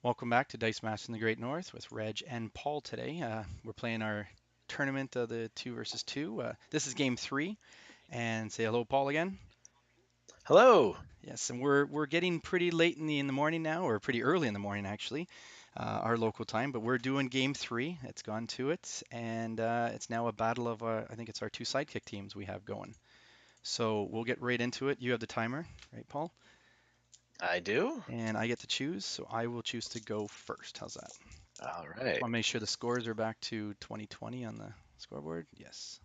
Welcome back to Dice Masters in the Great North with Reg and Paul today. We're playing our tournament of the two versus two. This is game three. And say hello, Paul, again. Hello. Yes, and we're getting pretty late in the morning now, or pretty early in the morning actually, our local time. But we're doing game three. It's gone to it, and it's now a battle of I think it's our two sidekick teams we have going. So we'll get right into it. You have the timer, right, Paul? I do. And I get to choose, so I will choose to go first. How's that? All Just right. want to make sure the scores are back to 2020 on the scoreboard. Yes.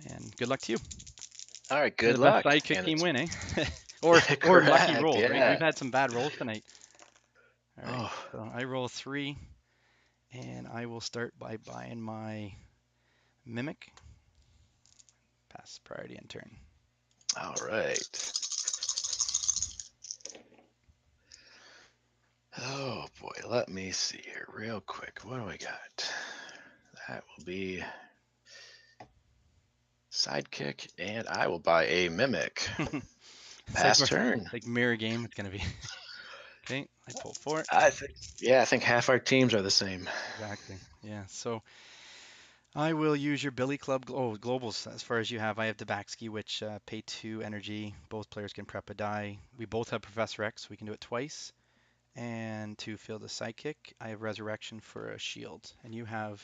And good luck to you. All right. May Good the best luck. sidekick And team it's win, eh? or lucky correct. rolls, right? We've Yeah. had some bad rolls tonight. All right. Oh, So I roll three, and I will start by buying my mimic. Pass priority and turn. all right. Oh boy. Let me see here real quick. What do we got? That will be sidekick, and I will buy a mimic. It's like Pass we're turn. like mirror game. It's gonna be okay. I pull four. I think. Yeah, I think half our teams are the same. Exactly. Yeah. So I will use your Billy Club. Oh, globals as far as you have. I have Dabaxki, which pay two energy. Both players can prep a die. We both have Professor X. We can do it twice. And to field the Sidekick, I have Resurrection for a shield. And you have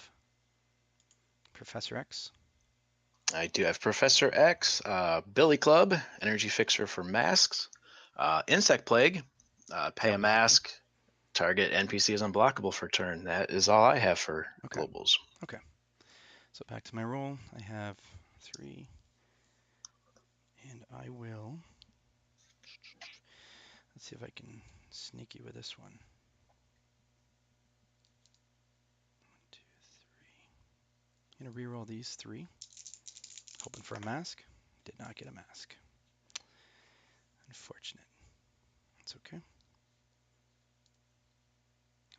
Professor X. I do have Professor X, Billy Club, Energy Fixer for masks, Insect Plague, pay a Unblockable. mask, target NPC is unblockable for turn. That is all I have for Okay. globals. Okay. So back to my roll. I have three. And I will. Let's see if I can sneak you with this one. One, two, three. I'm going to reroll these three. Hoping for a mask. Did not get a mask. Unfortunate. It's okay.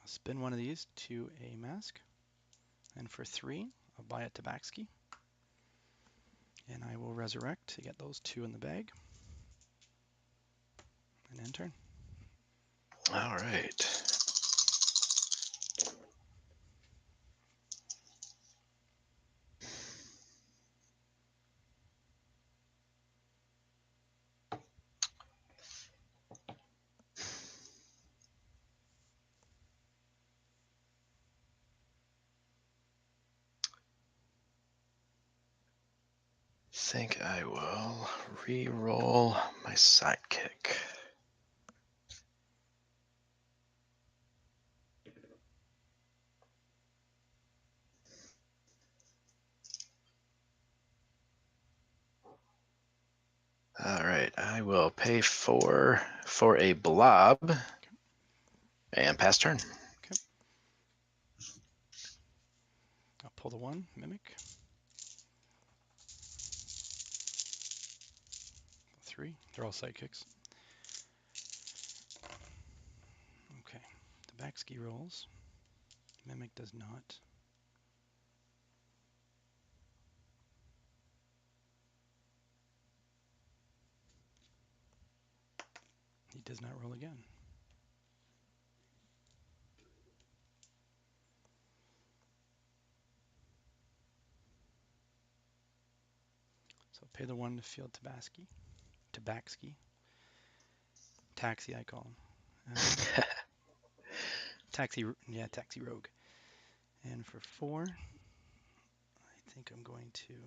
I'll spin one of these to a mask. And for three, I'll buy a Tabaxi. And I will resurrect to get those two in the bag. And end turn. All right. Think I will re-roll my sidekick. All right, I will pay four for a blob and pass turn. Okay. I'll pull the one, mimic. Three. They're all sidekicks. Okay. Tabaxi rolls. Mimic does not. He does not roll again. So pay the one to field Tabaxi. Tabaxi. Taxi, I call him. Taxi, yeah, Taxi Rogue. And for four, I think I'm going to. What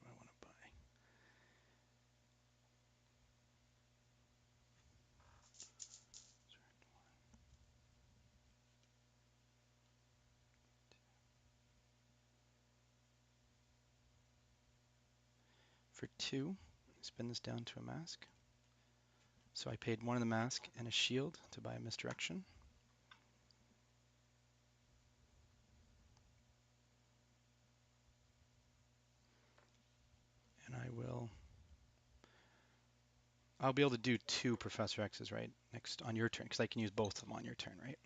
do I want to buy? For two, spin this down to a mask. So I paid one of the mask and a shield to buy a misdirection. And I'll be able to do two Professor X's right next on your turn because I can use both of them on your turn, right?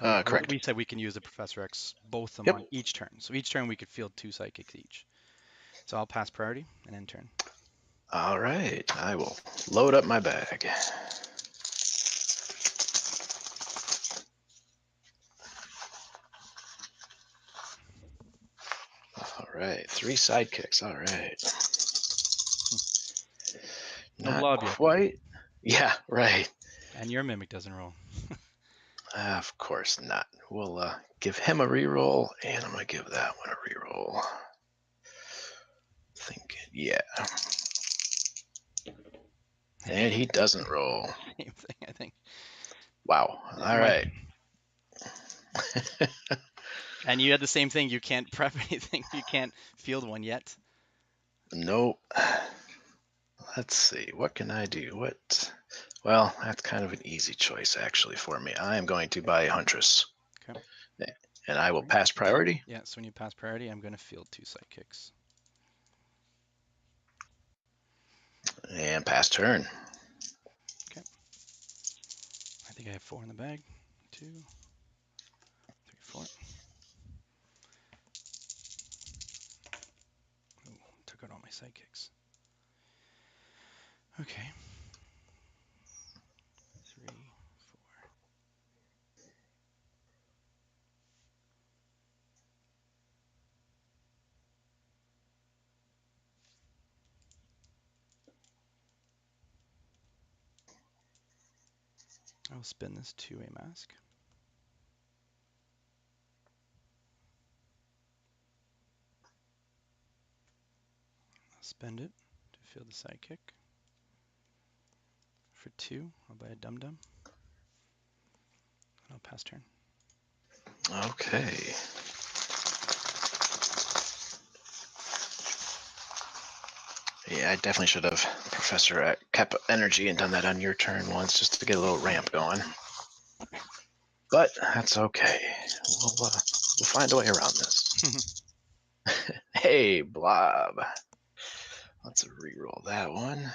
Correct. We said we can use the Professor X, both of them Yep. on each turn. So each turn we could field 2 sidekicks each. So I'll pass priority and end turn. All right. I will load up my bag. All right. 3 sidekicks. All right. No Not blob yet. quite. Yeah, right. And your mimic doesn't roll. Of course not. We'll give him a reroll, and I'm going to give that one a reroll. Thinking, yeah. And he doesn't roll. Same thing, I think. Wow. All right. And you had the same thing. You can't prep anything. You can't field one yet. Nope. Let's see. What can I do? Well, that's kind of an easy choice, actually, for me. I am going to buy a Huntress. Okay. And I will pass priority. Yeah, so when you pass priority, I'm going to field 2 sidekicks. And pass turn. Okay. I think I have 4 in the bag. 2, 3, 4. Oh, took out all my sidekicks. Okay. 3, 4. I will spin this to a mask. I'll spend it to field the sidekick. For 2, I'll buy a Dum Dum. I'll pass turn. Okay. Yeah, I definitely should have Professor kept energy and done that on your turn once just to get a little ramp going. But that's okay. We'll find a way around this. Hey, Blob. Let's re-roll that one.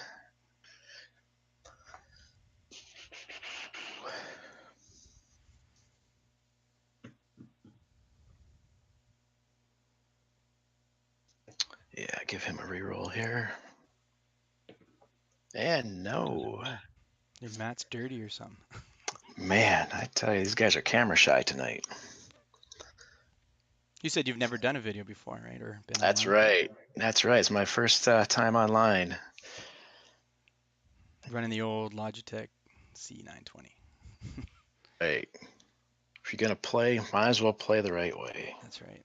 Yeah, give him a re-roll here. And no. Your mat's dirty or something. Man, I tell you, these guys are camera shy tonight. You said you've never done a video before, right? Or been That's online? right. That's right. It's my first time online. Running the old Logitech C920. Right. If you're going to play, might as well play the right way. That's right.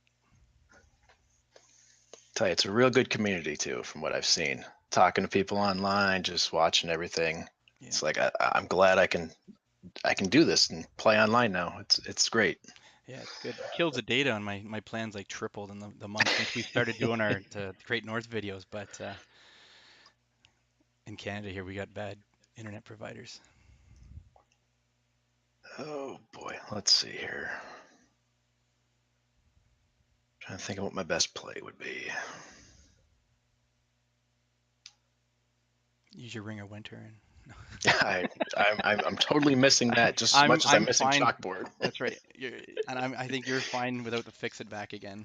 Tell you, it's a real good community too, from what I've seen. Talking to people online, just watching everything. Yeah. It's like I'm glad I can do this and play online now. It's great. Yeah, it's good. It kills the data on my plans like tripled in the month since we started doing our Great North videos. But in Canada here, we got bad internet providers. Oh boy, let's see here. Trying to think of what my best play would be. Use your Ring of Winter and. I'm totally missing that just as much as I'm missing fine. chalkboard. That's right. I think you're fine without the fix it back again.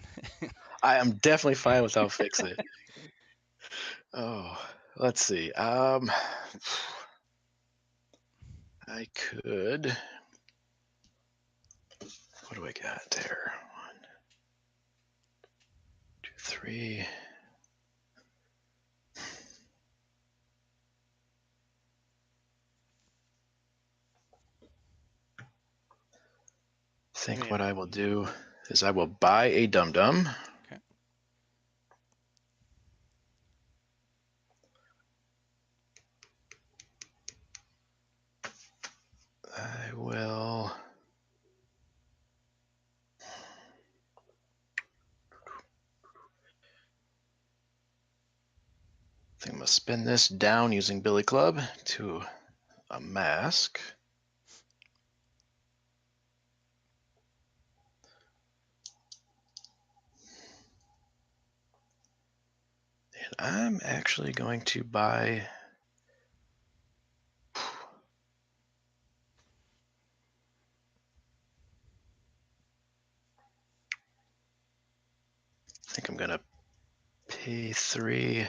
I am definitely fine without fix it. Oh, let's see. I could. What do I got there? 1, 2, 3. I think what I will do is I will buy a Dum Dum. Okay. I will. I think I'm going to spin this down using Billy Club to a mask. And I'm actually going to buy. I'm going to pay 3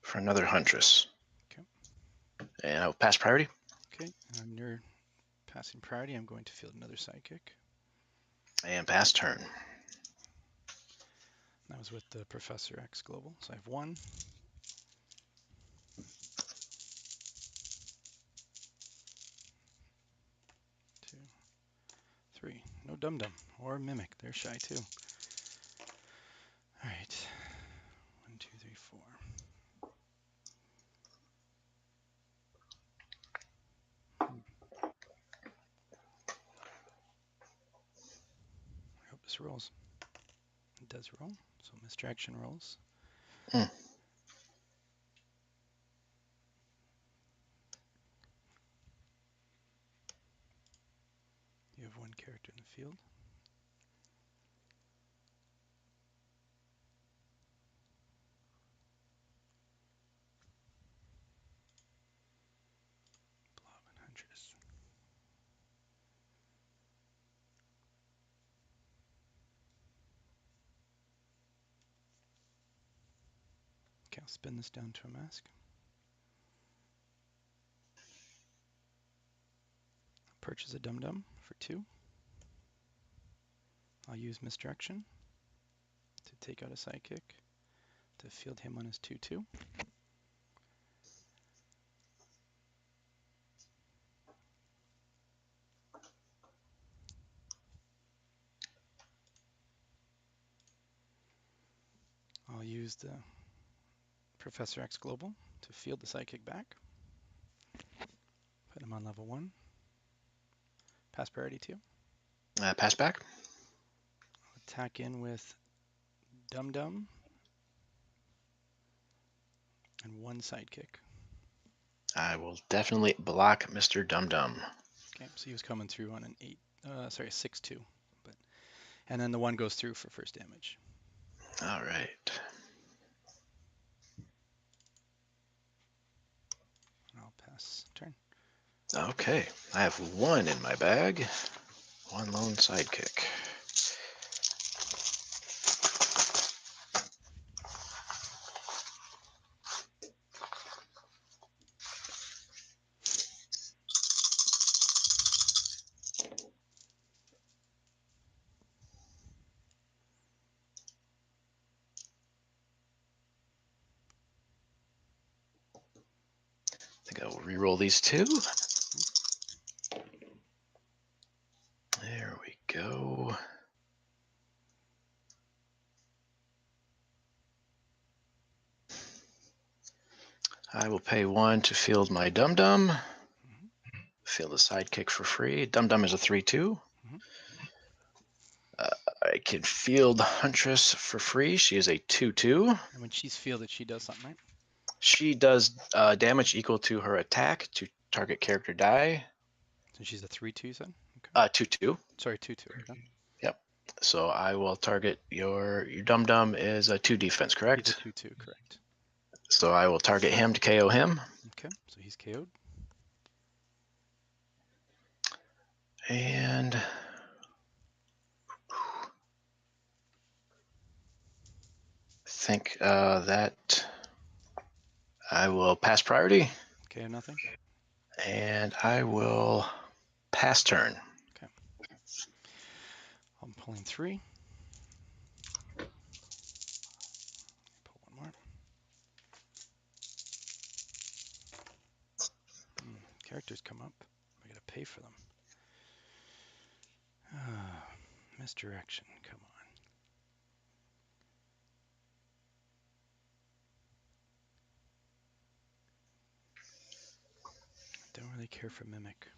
for another Huntress. Okay. And I'll pass priority. Okay, on your passing priority, I'm going to field another Sidekick. And pass turn. That was with the Professor X Global. So I have 1, 2, 3. No Dum Dum or Mimic. They're shy too. All right. 1, 2, 3, 4. I hope this rolls. It does roll. So misdirection rolls. Hmm. You have 1 character in the field. Blob and Huntress. Okay, I'll spin this down to a mask. Purchase a Dum Dum for 2. I'll use misdirection to take out a Sidekick to field him on his 2/2. I'll use the Professor X Global to field the Sidekick back. Put him on level 1. Pass priority 2. Pass back. I'll attack in with Dum Dum and 1 Sidekick. I will definitely block Mr. Dum Dum. Okay, so he was coming through on an 6/2, and then the 1 goes through for first damage. All right. I'll pass turn. Okay. I have 1 in my bag. 1 lone Sidekick. I think I will re-roll these 2. There we go. I will pay 1 to field my Dum Dum. Field a Sidekick for free. Dum Dum is a 3/2. I can field Huntress for free. She is a 2/2. And when she's fielded, she does something, right? She does damage equal to her attack to target character die. So she's a 3/2, you said? Okay. 2/2. Sorry, 2/2. Okay. Yep. So I will target your Dum Dum is a 2 defense, He's a correct? 2/2, correct. So I will target him to KO him. Okay, so he's KO'd. And I think that I will pass priority. Okay, nothing. And I will pass turn. Okay. I'm pulling 3. Pull 1 more. Characters come up. I gotta pay for them. Misdirection, come on. I don't really care for Mimic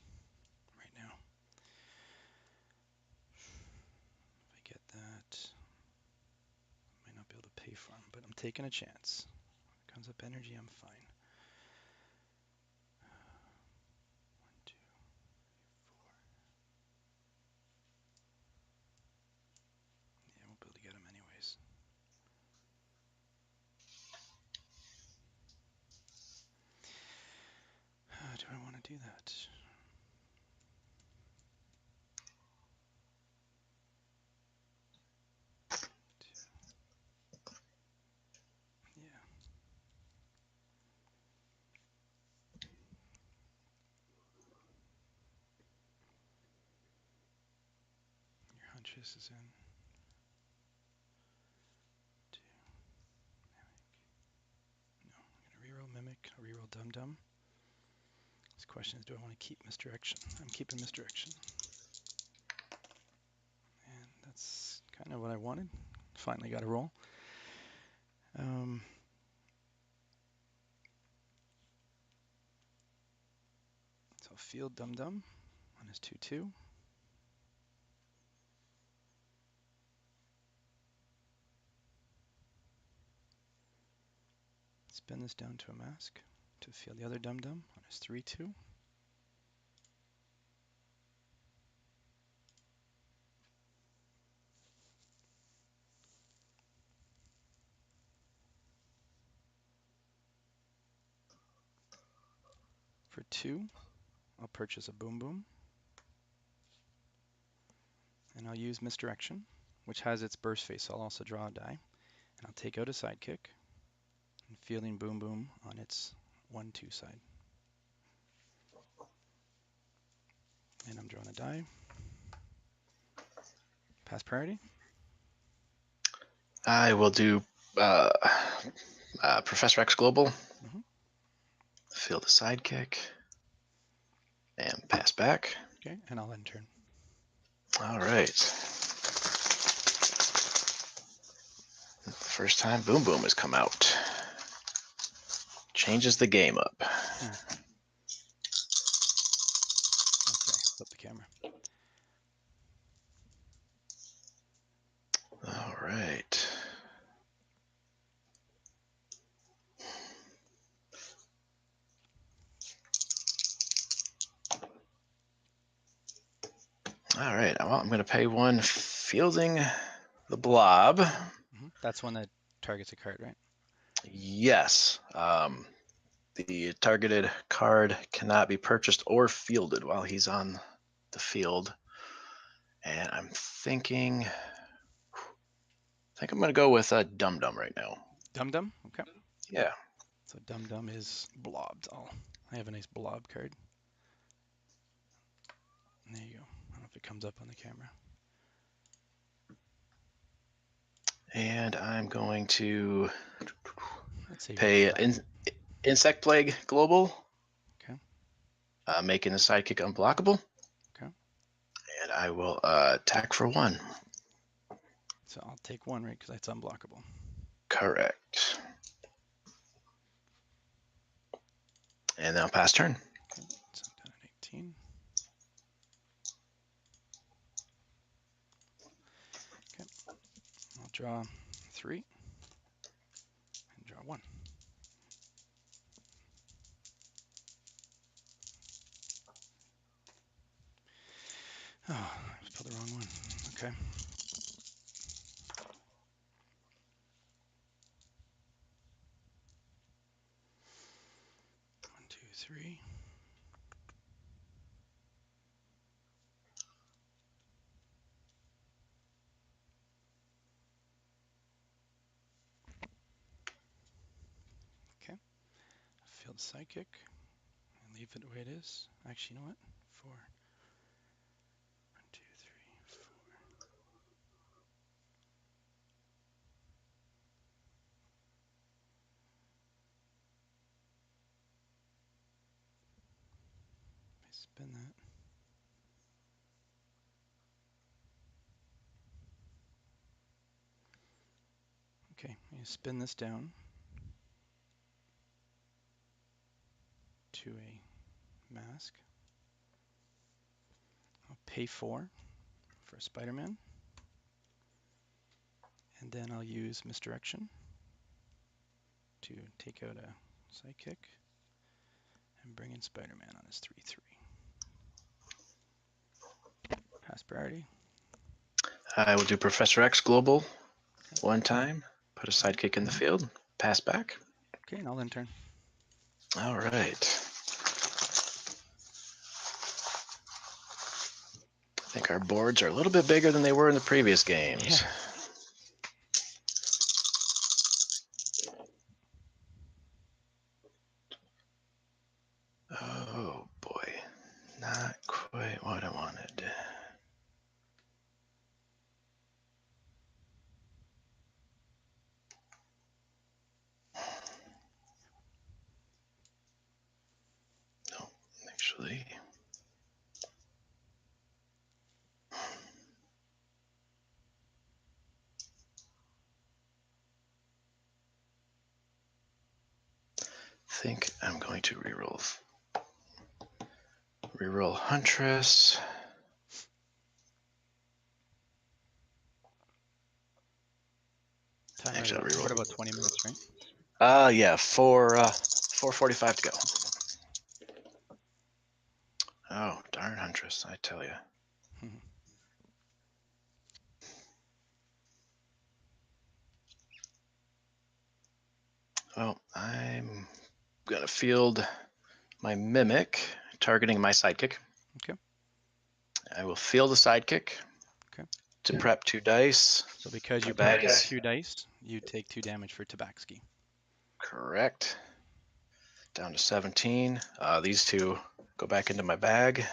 right now. If I get that, I might not be able to pay for them, but I'm taking a chance. If it comes up energy, I'm fine. 1, 2, 3, 4. Yeah, I won't be able to get them anyways. Do I want to do that? Beatrice is in. No, I'm going to reroll Mimic, reroll Dum Dum. This question is, do I want to keep Misdirection? I'm keeping Misdirection. And that's kind of what I wanted. Finally got a roll. So field Dum Dum on his 2/2. Spin this down to a mask to field the other Dum Dum on his 3/2. For 2, I'll purchase a Boom Boom. And I'll use Misdirection, which has its burst phase, so I'll also draw a die. And I'll take out a Sidekick and fielding Boom Boom on its 1/2 side. And I'm drawing a die. Pass priority. I will do Professor X Global. Field a Sidekick. And pass back. Okay, and I'll end turn. All right. The first time Boom Boom has come out. Changes the game up. Okay, flip the camera. All right. All right. Well, I'm going to pay 1 fielding the blob. That's one that targets a card, right? Yes. The targeted card cannot be purchased or fielded while he's on the field. And I'm thinking, I think I'm going to go with a Dum Dum right now. Dum Dum? Okay. Yeah. So Dum Dum is blobbed. I have a nice blob card. There you go. I don't know if it comes up on the camera. And I'm going to Let's say pay Insect Plague Global. Okay. Making the Sidekick unblockable. Okay. And I will attack for 1. So I'll take 1, right, because that's unblockable. Correct. And then I'll pass turn. Okay. So I'm down at 18. Okay. I'll draw 3 and draw 1. Oh, I just pulled the wrong one. Okay. One, two, three. Okay. Field Sidekick and leave it the way it is. Actually, you know what? 4. 1, 2, 3, 4. Let me spin that. Okay, you spin this down to a mask. I'll pay 4 for a Spider-Man. And then I'll use Misdirection to take out a Sidekick and bring in Spider-Man on his 3/3. Pass priority. I will do Professor X Global Okay. 1 time. Put a Sidekick in the field. Pass back. Okay, and I'll end turn. All right. I think our boards are a little bit bigger than they were in the previous games. Yeah. Oh boy, not quite what I wanted. immediately. Think I'm going to reroll Huntress. Timer is Actually, up. I'll We've got reroll. about 20 minutes, right? Yeah, 4:45 to go. Oh, darn Huntress, I tell you. Well, I'm gonna field my Mimic, targeting my Sidekick. Okay. I will field the Sidekick. Okay. To prep 2 dice. So because you bag prepped is 2 dice, you take 2 damage for Tabaxi. correct. Down to 17. These 2 go back into my bag.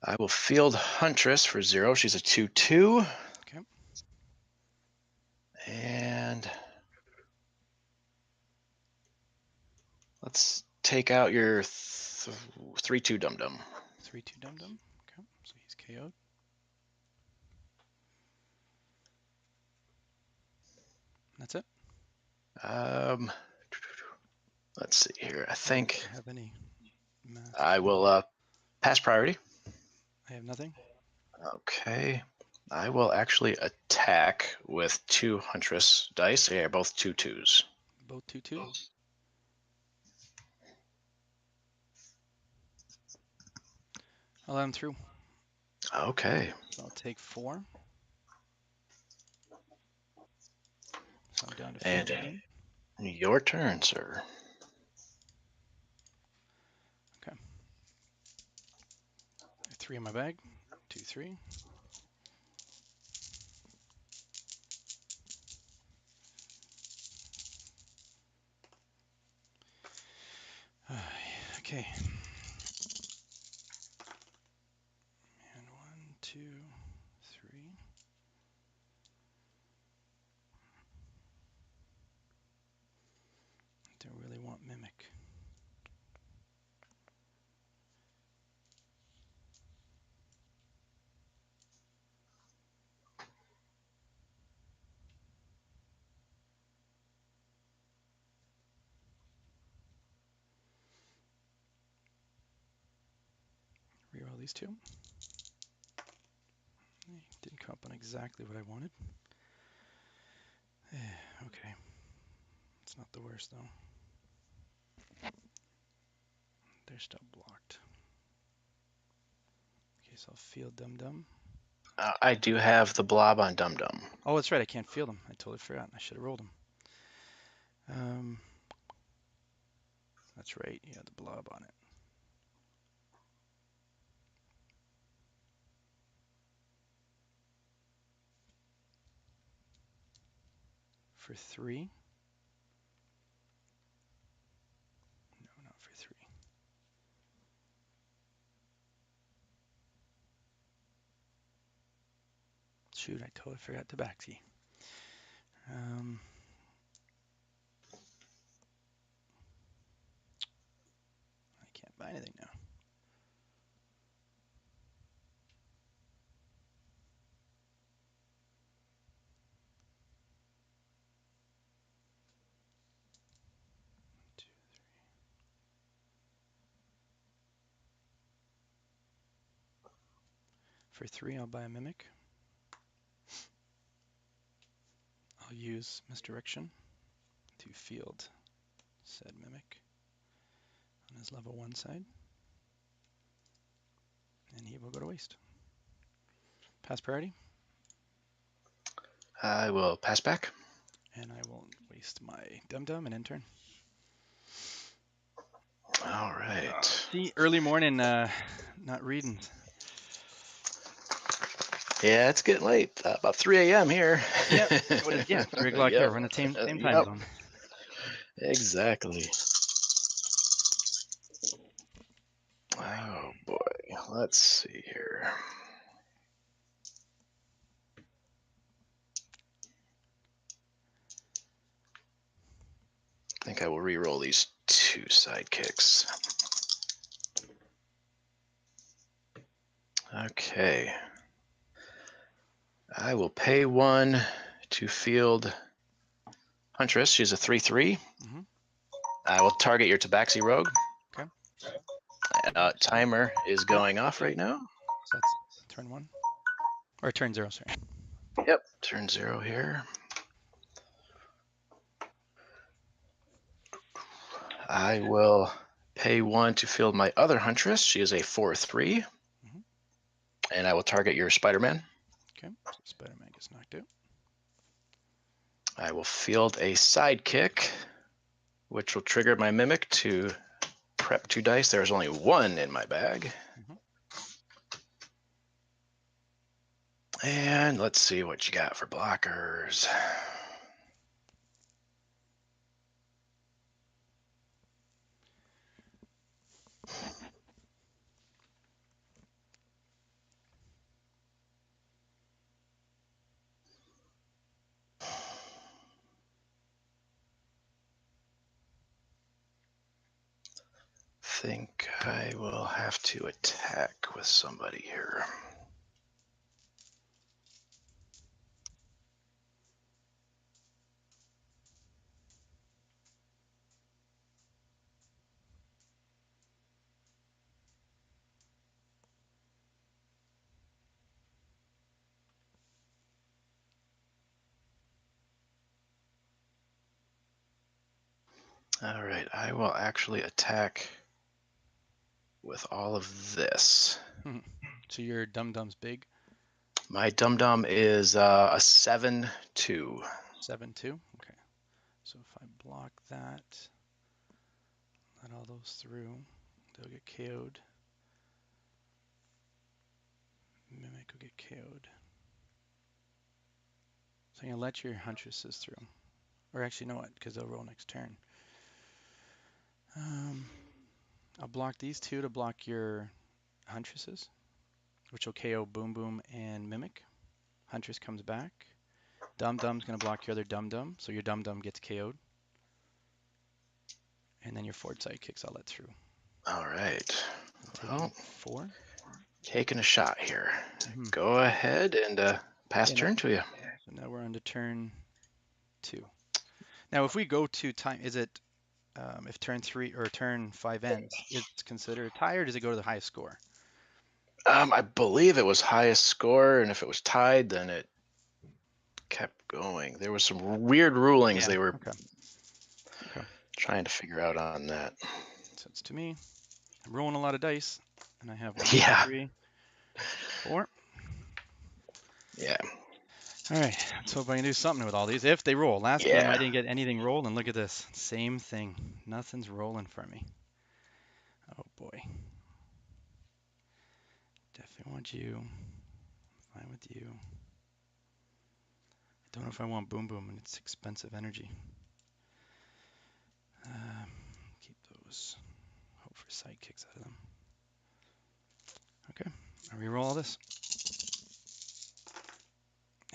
I will field Huntress for 0. She's a 2/2. Okay. And let's take out your 3/2 Dum Dum. 3/2 Dum Dum. Okay. So he's KO'd. That's it. Let's see here. I think Do I have any math? I will pass priority. I have nothing. Okay. I will actually attack with 2 Huntress dice. They are both 2/2s. Both 2/2. I'll let him through. Okay. So I'll take 4. So I'm down to 15. And your turn, sir. Okay. 3 in my bag. 2, 3. Okay. And 1, 2, 3. Don't really want Mimic. Reroll these 2. Didn't come up on exactly what I wanted. Okay. It's not the worst though. They're still blocked. Okay, so I'll field Dum Dum. I do have the blob on Dum Dum. Oh, that's right. I can't field him. I totally forgot. I should have rolled him. That's right. You had the blob on it. For 3. No, not for 3. Shoot, I totally forgot Tabaxi. I can't buy anything now. For 3, I'll buy a Mimic. I'll use Misdirection to field said Mimic on his level 1 side. And he will go to waste. Pass priority. I will pass back. And I will waste my Dum Dum and end turn. All right. See, early morning, not reading. Yeah, it's getting late. About 3 a.m. here. Yeah, 3 o'clock Yep. here. We're in the same time Yep. zone. Exactly. Oh boy. Let's see here. I think I will re-roll these 2 sidekicks. Okay. I will pay 1 to field Huntress. She's a 3/3. Mm-hmm. I will target your Tabaxi Rogue. Okay. Timer is going off right now. So that's turn 1. Or turn 0, sorry. Yep, turn 0 here. I will pay 1 to field my other Huntress. She is a 4/3. Mm-hmm. And I will target your Spider-Man. Okay. So Spider-Man gets knocked out. I will field a Sidekick, which will trigger my Mimic to prep 2 dice. There's only 1 in my bag. Mm-hmm. And let's see what you got for blockers. Think I will have to attack with somebody here. All right, I will actually attack with all of this. So your dum-dum's big. My dum-dum is a 7/2. 7-2. Okay. So if I block that, let all those through, they'll get KO'd. Mimic will get KO'd. So I'm gonna let your Huntresses through. Or actually, you know what? Because they'll roll next turn. I'll block these 2 to block your Huntresses, which will KO Boom Boom and Mimic. Huntress comes back. Dum Dum's gonna block your other Dum Dum, so your Dum Dum gets KO'd. And then your forward Sidekicks I'll let through. All right. Taking 4. Taking a shot here. Mm-hmm. Go ahead and pass turn to you. So now we're on to turn 2. Now, if we go to time, is it if turn 3 or turn 5 ends, it's considered a tie, or does it go to the highest score? I believe it was highest score, and if it was tied, then it kept going. There was some weird rulings they were trying to figure out on that. So it's to me. I'm rolling a lot of dice, and I have 1, Yeah. 2, 3, 4. Yeah. All right, let's hope I can do something with all these. If they roll. Last game I didn't get anything rolled, and look at this. Same thing. Nothing's rolling for me. Oh boy. Definitely want you. Fine with you. I don't know if I want Boom Boom, and it's expensive energy. Keep those. Hope for sidekicks out of them. Okay, I reroll all this.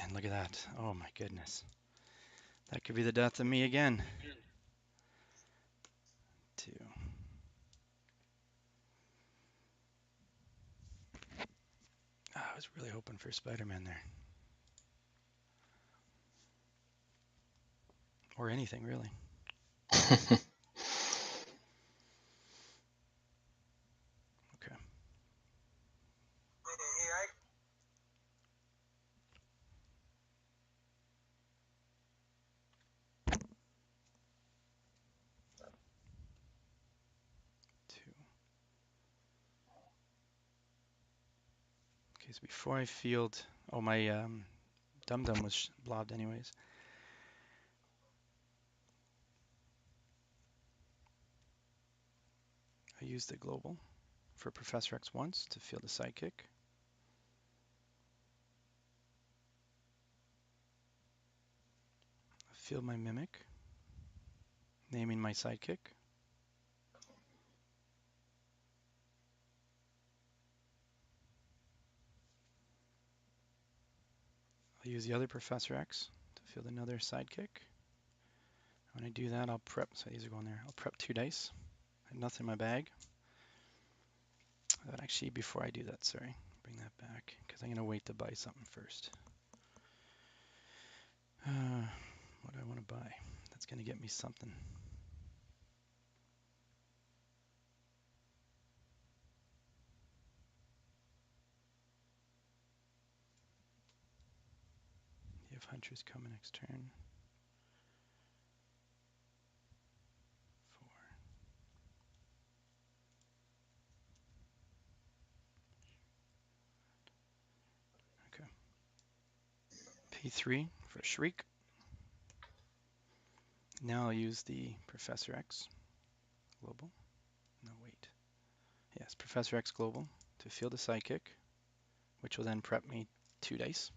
And look at that. Oh my goodness. That could be the death of me again. 2. I was really hoping for Spider-Man there. Or anything, really. Okay. 2. Okay, so before I field, oh my Dum Dum was blobbed anyways. I used the global for Professor X once to field a sidekick. I field my mimic, naming my sidekick. I'll use the other Professor X to field another sidekick. When I do that, I'll prep. So these are going there. I'll prep 2 dice. I have nothing in my bag. Actually, before I do that, sorry, bring that back because I'm gonna wait to buy something first. What do I want to buy? That's gonna get me something. You have hunters coming next turn. 4. Okay. Pay 3 for a shriek. Now I'll use the Professor X global. No, wait. Yes, Professor X global to field a Sidekick, which will then prep me 2 dice.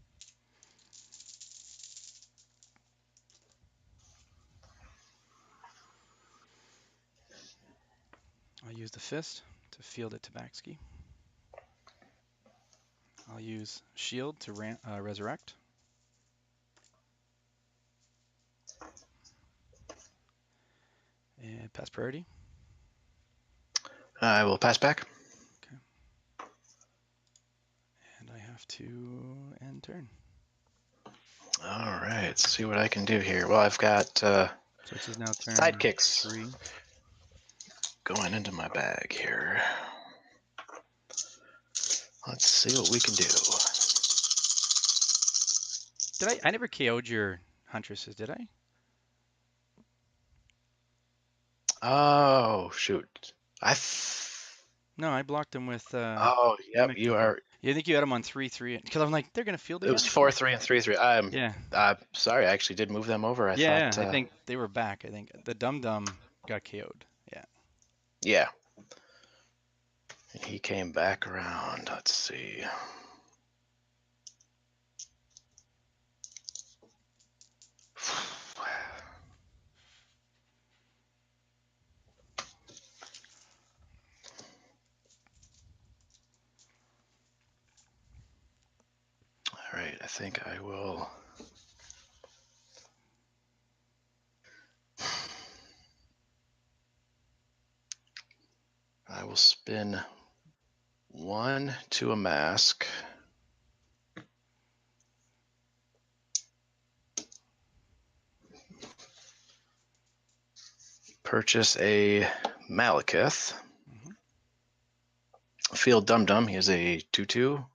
I'll use the fist to field a Tabaxi. I'll use shield to resurrect. And pass priority. I will pass back. Okay. And I have to end turn. All right, let's see what I can do here. Well, I've got So this is now turn sidekicks 3. going into my bag here. Let's see what we can do. Did I never KO'd your huntresses, did I? Oh, shoot. No, I blocked them with Oh, yep, Mimic you Token. are. Yeah, I think you had them on 3/3 because I'm like, they're gonna field It was again. 4-3 and 3-3. Yeah. I'm sorry, I actually did move them over. I Yeah, thought, I think they were back. I think the Dum Dum got KO'd. Yeah. yeah. And he came back around. Let's see. All right, I think I will. I will spin 1 to a mask. Purchase a Malekith. Mm-hmm. Field Dum Dum. He is a 2/2.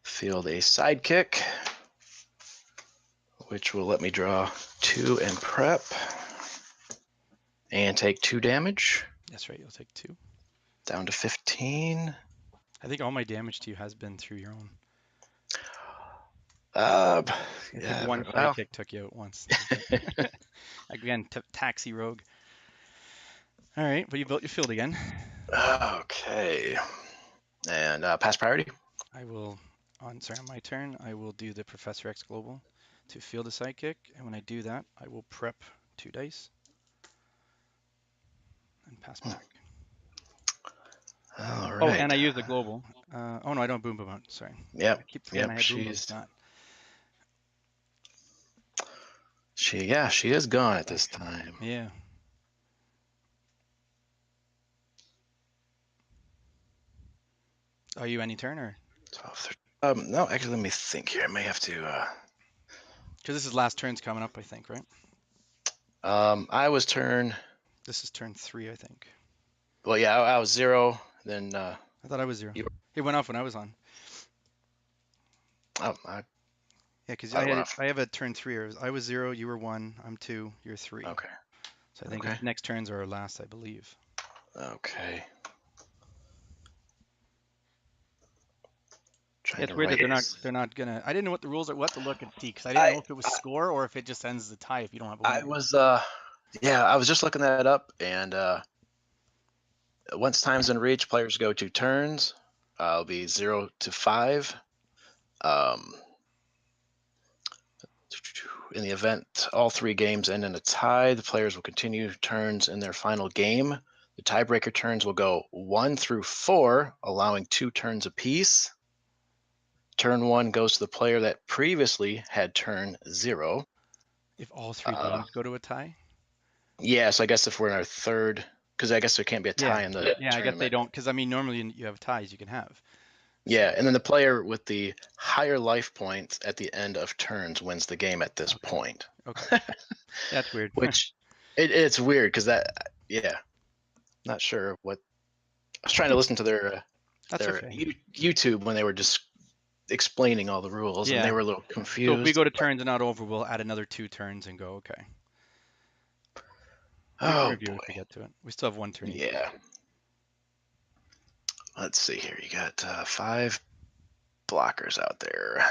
Field a Sidekick, which will let me draw 2 and prep. And take 2 damage. That's right. You'll take 2. Down to 15. I think all my damage to you has been through your own. I think one Sidekick took you out once. Again, taxi rogue. All right, but you built your field again. Okay. And pass priority. I will, on my turn, I will do the Professor X Global to field a Sidekick, and when I do that, I will prep 2 dice and pass back. All right. Oh, and I use the global. Oh no, I don't boom boom out. Sorry. Yep. I keep forgetting I have boom boom. She's Not. she is gone at this time. Yeah. Are you any turn or? 12, no, actually, let me think here. I may have to. Because this is last turn's coming up, I think, right? I was turn. This is turn 3, I think. Well, yeah, I was 0. Then. I thought I was 0. It went off when I was on. Oh, yeah, because I have a turn 3. I was 0, you were 1, I'm 2, you're 3. Okay. So I think next turns are our last, I believe. Okay. It's weird that they're not gonna. I didn't know what the rules are, what to look and see, because I didn't know if it was score or if it just ends the tie if you don't have a winner. I was I was just looking that up, and once time's in reach, players go 2 turns. It'll be 0 to 5. In the event all 3 games end in a tie, the players will continue turns in their final game. The tiebreaker turns will go 1 through 4, allowing 2 turns apiece. Turn 1 goes to the player that previously had turn 0. If all three Uh, games go to a tie? yeah, so I guess if we're in our third, because I guess there can't be a Yeah. tie in the Yeah, I guess they tournament. don't, because I mean, normally you have ties you can have. Yeah, So, and then the player with the higher life points at the end of turns wins the game at this okay. point. Okay. That's weird. Which it's weird because that, yeah, not sure what. I was trying to listen to That's their okay. YouTube when they were just explaining all the rules, and they Yeah. were a little So if we confused. go to turns and not over, we'll add another 2 turns and go, okay. We can Oh review if we boy, get to it. We still have 1 turn each. yeah. Let's see here. You got 5 blockers out there.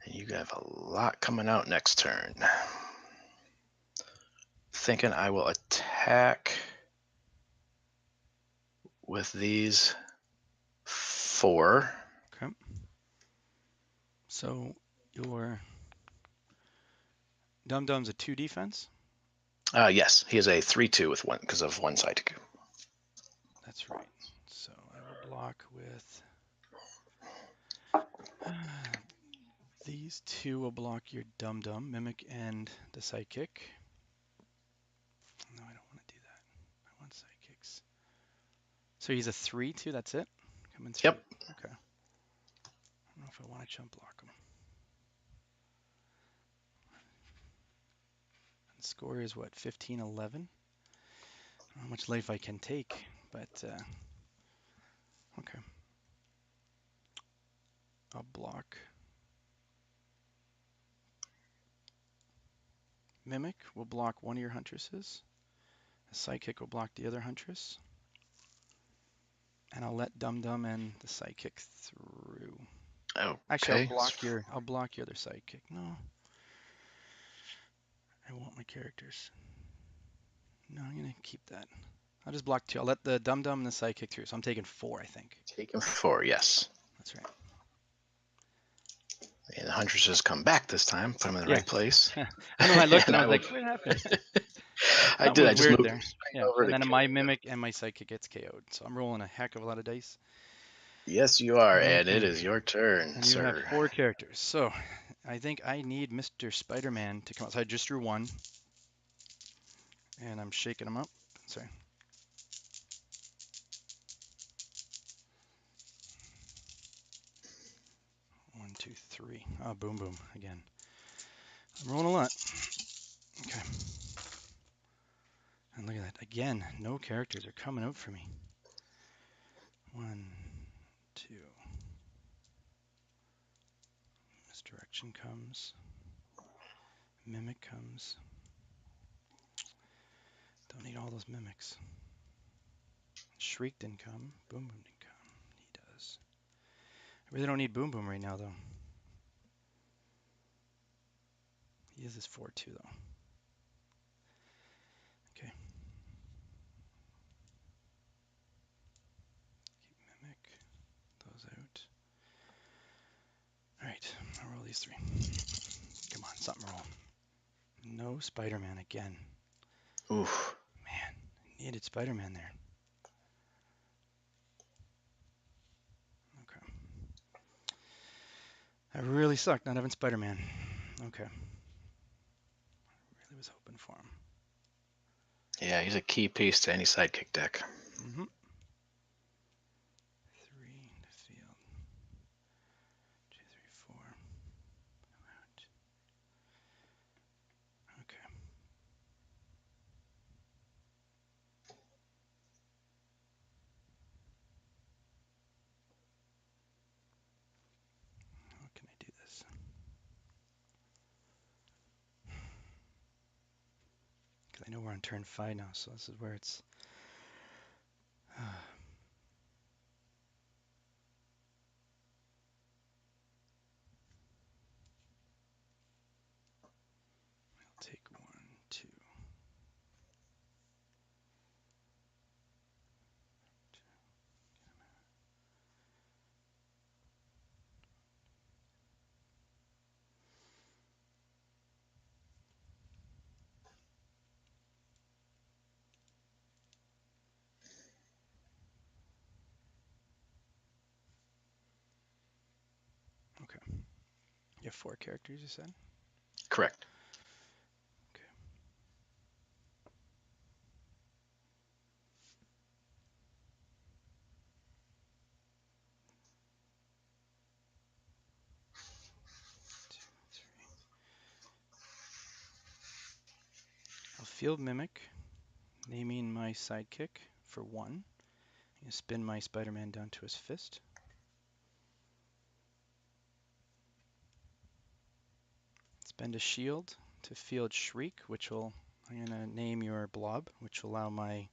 And you have a lot coming out next turn. Thinking I will attack with these 4. Okay. So your Dum Dum's a 2 defense? Yes, he is a 3/2 with 1 because of 1 Sidekick. That's right. So I will block with these 2 will block your Dum Dum, Mimic, and the Sidekick. No, I don't want to do that. I want Sidekicks. So he's a 3/2, that's it? Coming through? Yep. Okay. I don't know if I want to jump block him. And score is what, 15-11? I don't know how much life I can take, but okay. I'll block. Mimic will block one of your huntresses. A Sidekick will block the other huntress. And I'll let Dum Dum and the Sidekick through. Actually, Okay. I'll block your other Sidekick. No. I want my characters. No, I'm gonna keep that. I'll just block 2. I'll let the Dum Dum and the Sidekick through. So I'm taking 4, I think. Taking 4, yes. That's right. And the huntresses come back this time. Put them in the Yeah. right place. I know I looked And and I I was will. like, what happened? I Something did. I was just weird moved there. straight Yeah. over And to then kill my you. Mimic and my Sidekick gets KO'd. So I'm rolling a heck of a lot of dice. Yes, you are, and it Okay. is your turn, And you have sir. 4 characters. So I think I need Mr. Spider-Man to come out. So I just drew 1. And I'm shaking him up. Sorry. 1, 2, 3. Oh, boom, boom again. I'm rolling a lot. Okay. And look at that. Again, no characters are coming out for me. 1, 2. Misdirection comes. Mimic comes. Don't need all those mimics. Shriek didn't come. Boom Boom didn't come. He does. I really don't need Boom Boom right now, though. He is his 4/2, though. Okay. Keep Mimic. Those out. Alright, I'll roll these 3. Come on, something roll. No Spider-Man again. Oof. Man, I needed Spider-Man there. Okay. I really sucked not having Spider-Man. Okay. Really was hoping for him. Yeah, he's a key piece to any sidekick deck. Mm-hmm. 3 to field. 2, 3, 4. Out. Okay. How can I do this? Because I know we're on turn 5 now, so this is where it's. I'll take 1, 2. Okay. You have 4 characters, you said? Correct. Okay. 2, 3. I'll field mimic, naming my sidekick for 1. You spin my Spider-Man down to his fist. Spend a shield to field Shriek, which will, I'm going to name your blob, which will allow my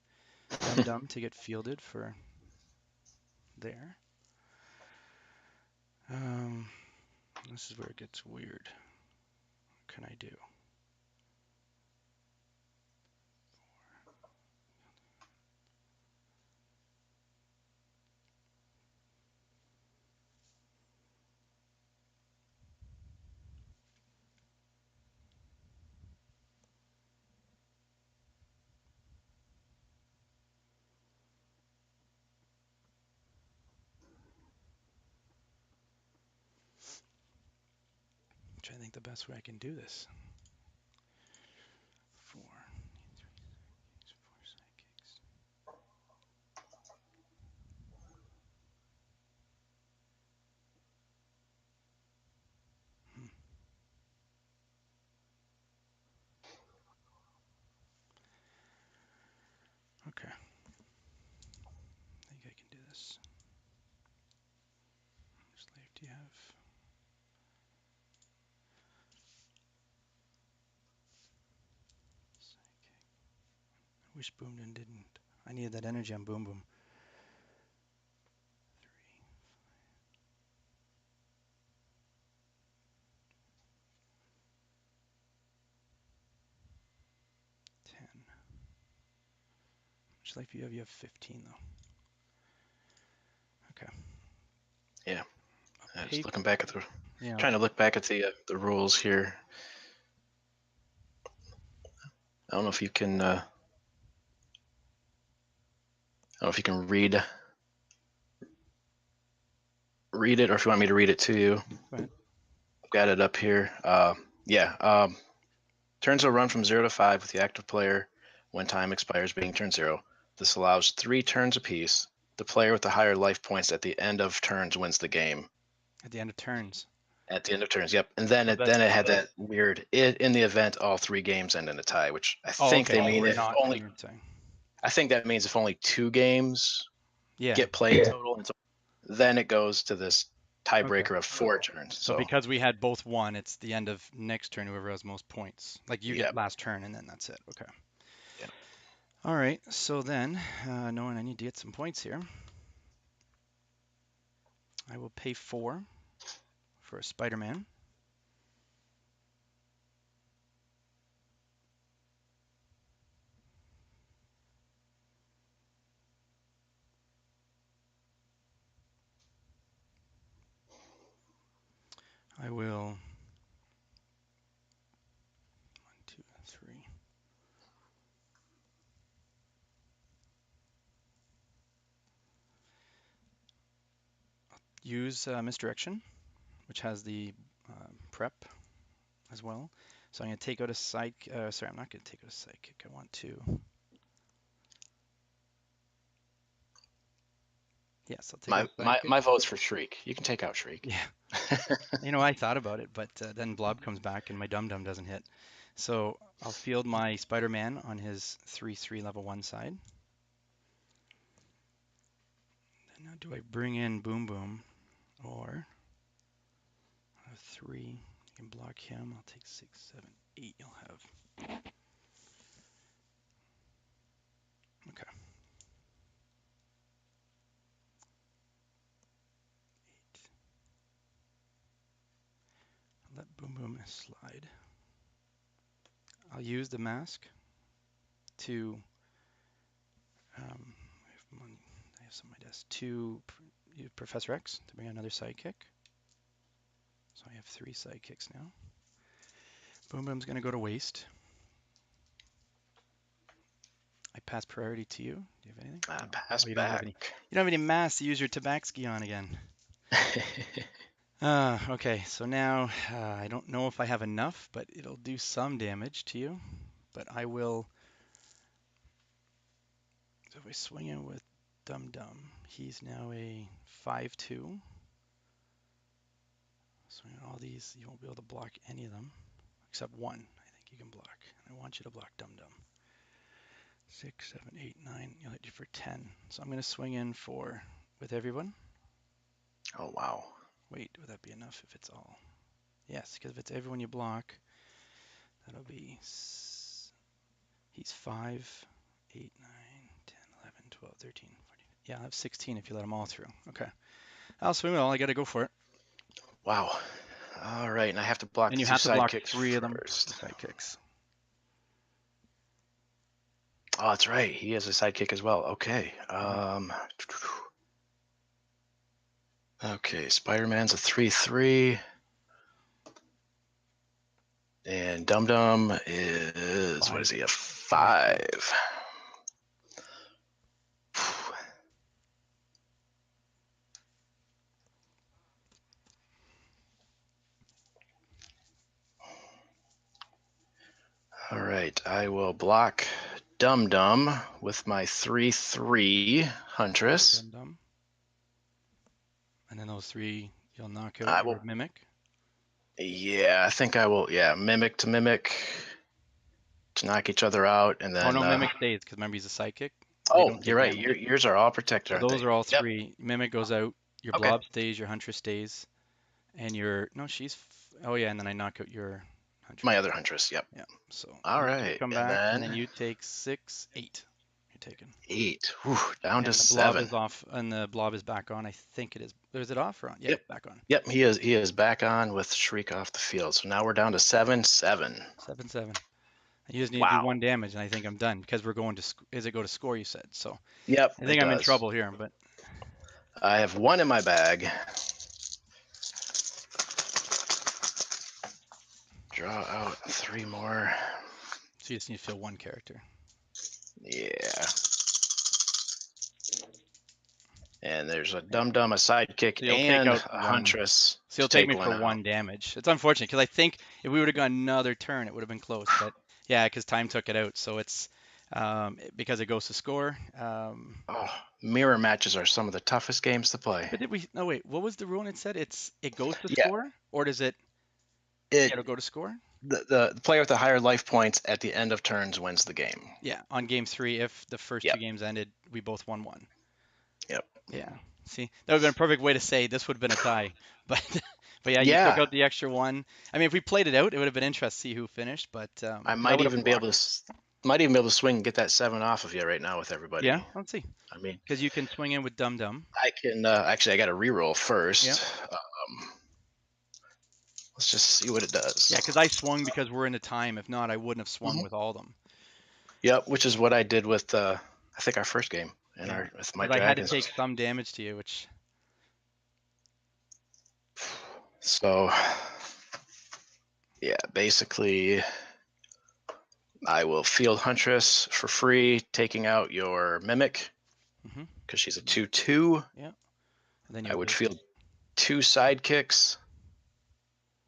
Dum Dum to get fielded for there. This is where it gets weird. What can I do? I'm trying to think the best way I can do this. 4, 4 sidekicks. Hmm. Okay, I think I can do this. How much life do you have? Sidekick. I wish Boom Boom didn't. I needed that energy on Boom Boom. 3, 10. How much life do you have? You have 15 though. Okay. Yeah. I'll pay. Just looking back at the, Yeah. trying to look back at the rules here. I don't know if you can. I don't know if you can read it, or if you want me to read it to you. Go ahead. I've got it up here. Yeah. Turns will run from 0 to 5 with the active player when time expires being turn 0. This allows 3 turns apiece. The player with the higher life points at the end of turns wins the game. At the end of turns. At the end of turns, yep. And then So it had that weird in the event all 3 games end in a tie, which I Oh, think okay. they mean We're if not only. saying. I think that means if only 2 games Yeah. get played total, then it goes to this Okay. tiebreaker of 4 turns. So So because we had both 1, it's the end of next turn. Whoever has most points. Like you get yeah, last turn, and then that's it. Okay. yeah. All right. So then, knowing I need to get some points here, I will pay 4 for a Spider-Man. I will 1, 2, 3. Use misdirection, which has the prep as well. So I'm going to take out a side. Sorry, I'm not going to take out a sidekick. I want to. Yes, I'll take out a sidekick. My vote's for Shriek. You can take out Shriek. Yeah. I thought about it, but then Blob comes back and my Dum Dum doesn't hit. So I'll field my Spider-Man on his 3/3 level 1 side. And now do I bring in Boom Boom or a 3? You can block him. I'll take 6, 7, 8. You'll have. Okay. 8. I'll let Boom Boom slide. I'll use the mask to. I have some on my desk. To use Professor X to bring another sidekick. So I have 3 sidekicks now. Boom Boom's going to go to waste. I pass priority to you. Do you have anything? No. Pass Oh, you don't have back. any. You don't have any mass to use your Tabaxi on again. Okay, so now I don't know if I have enough, but it'll do some damage to you. But I will. So if I swing in with Dum Dum, he's now a 5/2. Swing all these, you won't be able to block any of them except one. I think you can block. I want you to block Dum Dum. 6, 7, 8, 9. You'll hit you for 10. So I'm going to swing in for with everyone. Oh, wow. Wait, would that be enough if it's all? Yes, because if it's everyone you block, that'll be he's 5, 8, 9, 10, 11, 12, 13, 14. Yeah, I have 16 if you let them all through. Okay. I'll swing it all. I got to go for it. Wow. All right, and I have to block And the you two have to block sidekicks 3 of them for first. sidekicks. Oh, that's right. He has a sidekick as well. Okay. Mhm. Okay, Spider-Man's a 3/3. And Dum Dum is, what is 5, he, a 5, 2. 5? All right, I will block Dum Dum with my 3/3 Huntress. Dum Dum. And then those 3, you'll knock out I your will, Mimic. yeah, I think I will, yeah, Mimic to knock each other out, and Oh then, no, Mimic stays because remember he's a psychic. They oh, don't you're take right. damage. Yours are all protected, So aren't those they? are all Yep. 3. Mimic goes out. Your Okay. Blob stays. Your Huntress stays. And your no, oh yeah, and then I knock out your Huntress. My other Huntress. Yep. Yeah. So All you right, come and back, and then then you take 6, 8. You're taking. 8. Whew, down to And the blob 7. is off, and the blob is back on. I think it is. Is it off or on? Yeah, Yep. back on. Yep. He is back on with Shriek off the field. So now we're down to 7/7. 7, 7. You just need to do Wow. 1 damage, and I think I'm done because we're going to. Is it go to score? You said. So Yep, I it think I'm in does. trouble here, but I have 1 in my bag. Draw out 3 more. so you just need to fill 1 character. Yeah. And there's a Dum Dum, a Sidekick, So you'll take and out a 1. Huntress So to you'll take take me one for out. 1 damage. It's unfortunate because I think if we would have gone another turn, it would have been close. But yeah, because time took it out. So it's because it goes to score. Oh, mirror matches are some of the toughest games to play. But did we? No, wait. What was the rule? It said it goes to Yeah, score, or does it? Yeah, it it'll go to score. the player with the higher life points at the end of turns wins the game. Yeah, on game 3, if the first 2 Yep. games ended, we both won 1. Yep. Yeah. See, that would have been a perfect way to say this would have been a tie. But but yeah, you took Yeah, out the extra 1. I mean, if we played it out, it would have been interesting to see who finished. But I 'cause I might would have even be able blocked. to might even be able to swing and get that 7 off of you right now with Yeah, everybody. let's see. I mean, Because you can swing in with Dum Dum. I can actually I got to reroll Yeah. first. Let's just see what it Yeah, does. because I swung because we're into time. If not, I wouldn't have swung Mhm. with all of them. Yep, which is what I did with I think our first game in Yeah. our with my Because I had to dragons. take some damage to you, which So yeah, basically I will field Huntress for free, taking out your Mimic hmm because she's a 2/2. yeah. And then you I have would those. field 2 sidekicks,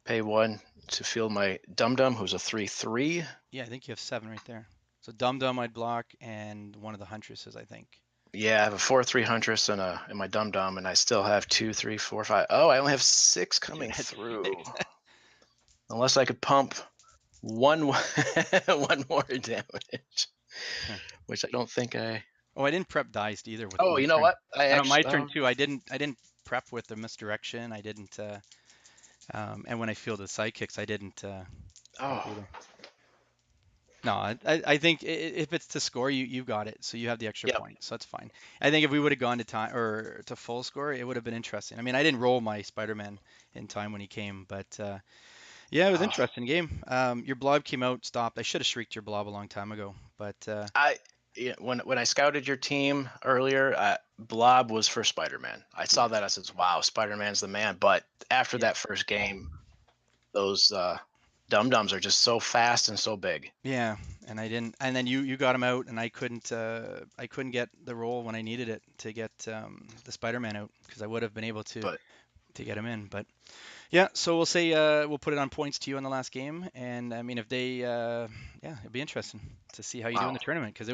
pay 1 to field my Dum Dum, who's a 3/3. Yeah, I think you have 7 right there. So Dum Dum I'd block and one of the Huntresses, I think. Yeah, I have a 4/3 Huntress and my Dum Dum, and I still have 2, 3, 4, 5. Oh, I only have 6 You're coming at through. 6. Unless I could pump one one more damage, which I don't think I. Oh, I didn't prep dice either with Oh, my you know turn. what? I I know my actually. turn too. I didn't prep with the misdirection. I didn't and when I fielded sidekicks, I didn't prep Oh, either. No, I think if it's to score, you got it. So you have the extra yep. point. So that's fine. I think if we would have gone to time or to full score, it would have been interesting. I mean, I didn't roll my Spider-Man in time when he came, but yeah, it was Oh, interesting game. Your blob came out, stopped. I should have shrieked your blob a long time ago, but I. Yeah, when I scouted your team earlier, Blob was for Spider-Man. I saw yeah, that. I said, "Wow, Spider-Man's the man." But after yeah, that first game, those Dum Dums are just so fast and so big. yeah. And I didn't. And then you got him out, and I couldn't get the roll when I needed it to get the Spider-Man out because I would have been able to But to get them in. But yeah, so we'll say we'll put it on points to you on the last game, and I mean if they, yeah, it'll be interesting to see how you do in Wow. the tournament because it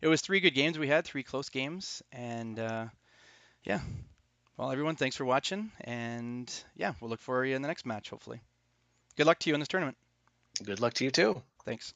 was three good games we had, three close games, and yeah. Well, everyone, thanks for watching, and yeah, we'll look for you in the next match hopefully. Good luck to you in this tournament. Good luck to you too. Thanks.